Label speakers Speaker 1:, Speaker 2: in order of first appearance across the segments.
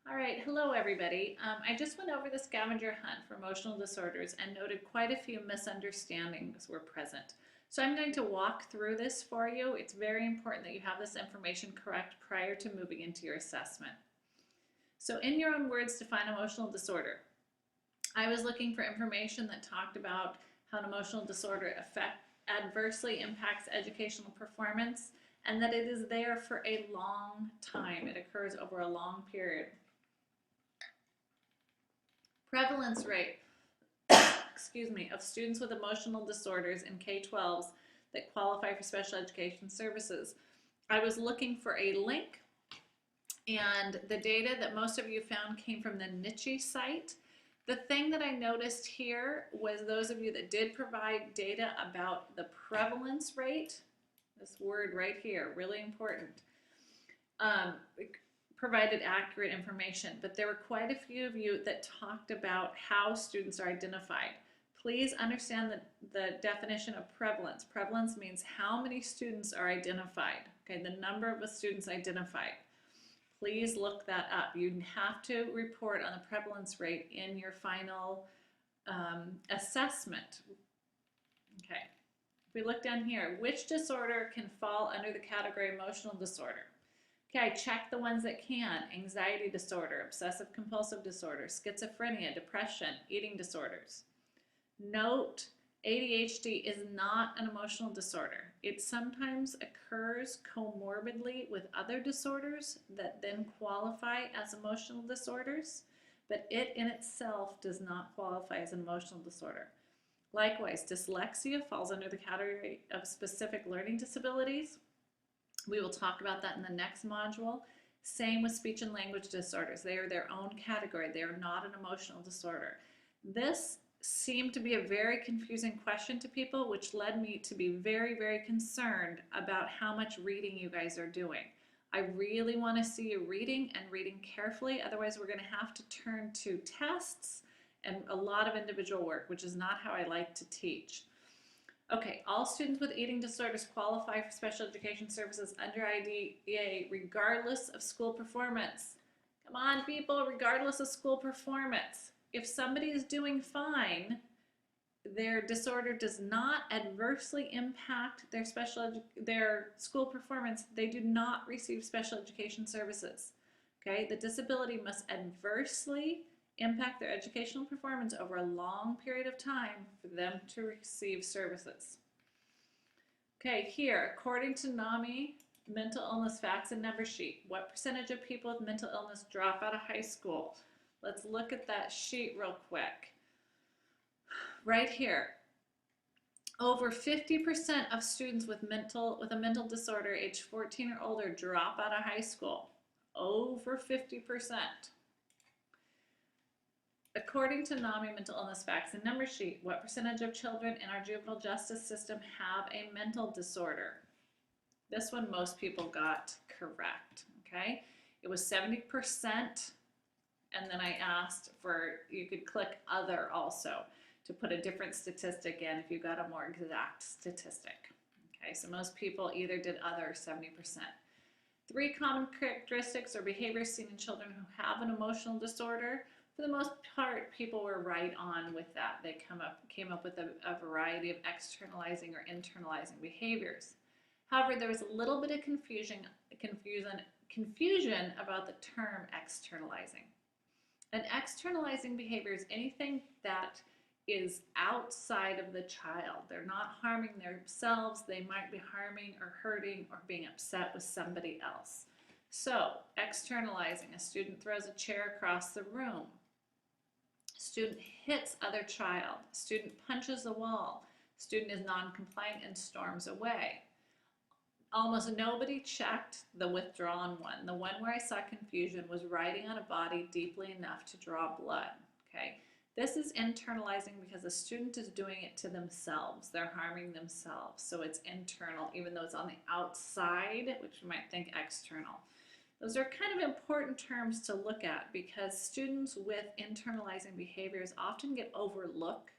Speaker 1: All right, hello everybody. I just went over the scavenger hunt for emotional disorders and noted quite a few misunderstandings were present. So I'm going to walk through this for you. It's very important that you have this information correct prior to moving into your assessment. So in your own words, define emotional disorder. I was looking for information that talked about how an emotional disorder adversely impacts educational performance and that it is there for a long time. It occurs over a long period. Prevalence rate, excuse me, of students with emotional disorders in K-12s that qualify for special education services. I was looking for a link, and the data that most of you found came from the Niche site. The thing that I noticed here was those of you that did provide data about the prevalence rate, this word right here, really important, provided accurate information, but there were quite a few of you that talked about how students are identified. Please understand the definition of prevalence. Prevalence means how many students are identified, okay, the number of students identified. Please look that up. You have to report on the prevalence rate in your final assessment. Okay, if we look down here, which disorder can fall under the category emotional disorder? Okay, check the ones that can. Anxiety disorder, obsessive compulsive disorder, schizophrenia, depression, eating disorders. Note, ADHD is not an emotional disorder. It sometimes occurs comorbidly with other disorders that then qualify as emotional disorders, but it in itself does not qualify as an emotional disorder. Likewise, dyslexia falls under the category of specific learning disabilities. We will talk about that in the next module. Same with speech and language disorders. They are their own category. They are not an emotional disorder. This seemed to be a very confusing question to people, which led me to be very, very concerned about how much reading you guys are doing. I really want to see you reading and reading carefully. Otherwise, we're going to have to turn to tests and a lot of individual work, which is not how I like to teach. Okay, all students with eating disorders qualify for special education services under IDEA regardless of school performance. Come on, people, regardless of school performance. If somebody is doing fine, their disorder does not adversely impact their school performance, they do not receive special education services. Okay, the disability must adversely impact their educational performance over a long period of time for them to receive services. Okay, here, according to NAMI mental illness facts and number sheet, what percentage of people with mental illness drop out of high school? Let's look at that sheet real quick. Right here, over 50% of students with a mental disorder age 14 or older drop out of high school. Over 50%. According to NAMI mental illness facts and number sheet, what percentage of children in our juvenile justice system have a mental disorder? This one most people got correct, okay? It was 70%, and then I asked for, you could click other also to put a different statistic in if you got a more exact statistic. Okay, so most people either did other, 70%. 3 common characteristics or behaviors seen in children who have an emotional disorder. For the most part, people were right on with that. They came up with a variety of externalizing or internalizing behaviors. However, there was a little bit of confusion about the term externalizing. An externalizing behavior is anything that is outside of the child. They're not harming themselves. They might be harming or hurting or being upset with somebody else. So, externalizing, a student throws a chair across the room. Student hits other child. Student punches a wall. Student is non-compliant and storms away. Almost nobody checked the withdrawn one. The one where I saw confusion was writing on a body deeply enough to draw blood. Okay, this is internalizing because the student is doing it to themselves. They're harming themselves. So it's internal, even though it's on the outside, which you might think external. Those are kind of important terms to look at because students with internalizing behaviors often get overlooked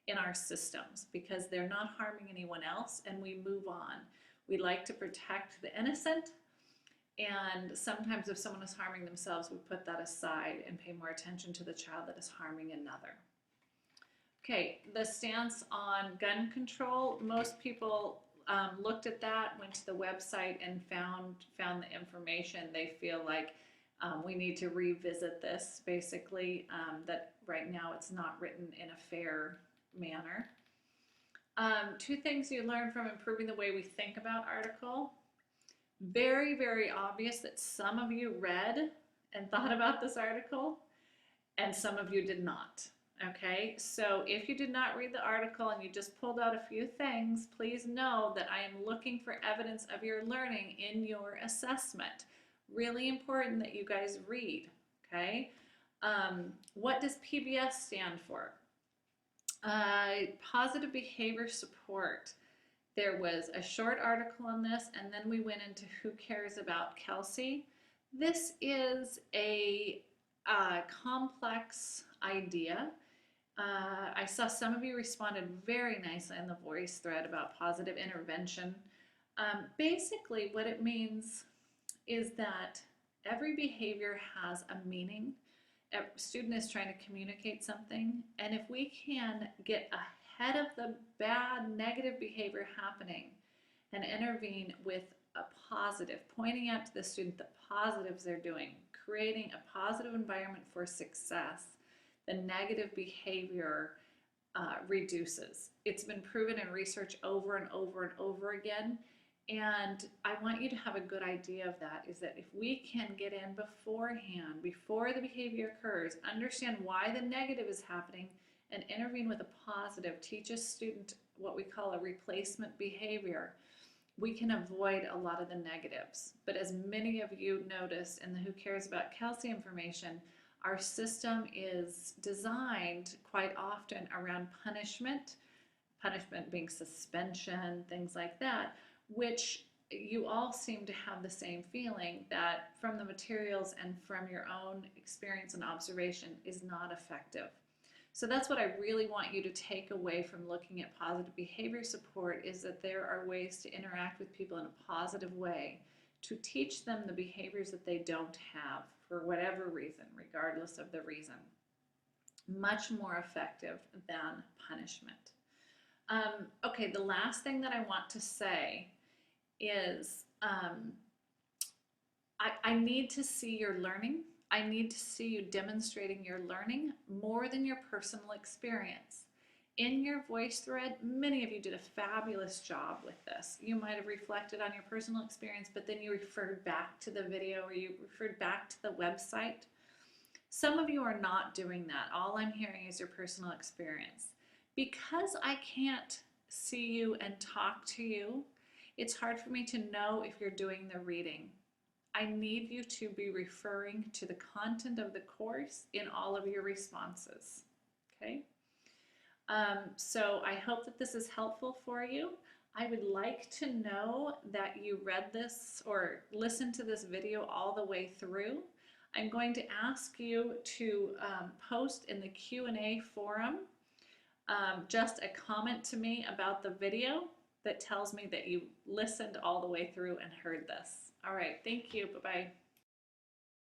Speaker 1: in our systems because they're not harming anyone else and we move on. We like to protect the innocent And sometimes if someone is harming themselves, we put that aside and pay more attention to the child that is harming another. Okay, the stance on gun control, most people looked at that, went to the website and found the information. They feel like we need to revisit this, basically, that right now it's not written in a fair manner. Two things you learn from improving the way we think about article. Very, very obvious that some of you read and thought about this article and some of you did not. Okay, so if you did not read the article and you just pulled out a few things, please know that I am looking for evidence of your learning in your assessment. Really important that you guys read, okay? What does PBS stand for? Positive behavior support. There was a short article on this, and then we went into Who Cares About Kelsey. This is a complex idea. I saw some of you responded very nicely in the voice thread about positive intervention. Basically, what it means is that every behavior has a meaning. A student is trying to communicate something, and if we can get ahead of the bad, negative behavior happening and intervene with a positive, pointing out to the student the positives they're doing, creating a positive environment for success, the negative behavior reduces. It's been proven in research over and over and over again. And I want you to have a good idea of that, is that if we can get in beforehand, before the behavior occurs, understand why the negative is happening and intervene with a positive, teach a student what we call a replacement behavior, we can avoid a lot of the negatives. But as many of you noticed in the Who Cares About Kelsey information, our system is designed quite often around punishment being suspension, things like that, which you all seem to have the same feeling that from the materials and from your own experience and observation is not effective. So that's what I really want you to take away from looking at positive behavior support, is that there are ways to interact with people in a positive way to teach them the behaviors that they don't have for whatever reason, regardless of the reason. Much more effective than punishment. Okay, the last thing that I want to say is I need to see your learning. I need to see you demonstrating your learning more than your personal experience. In your voice thread, many of you did a fabulous job with this. You might have reflected on your personal experience, but then you referred back to the video or you referred back to the website. Some of you are not doing that. All I'm hearing is your personal experience. Because I can't see you and talk to you, it's hard for me to know if you're doing the reading. I need you to be referring to the content of the course in all of your responses, okay? So I hope that this is helpful for you. I would like to know that you read this or listened to this video all the way through. I'm going to ask you to post in the Q&A forum just a comment to me about the video that tells me that you listened all the way through and heard this. All right, thank you. Bye-bye.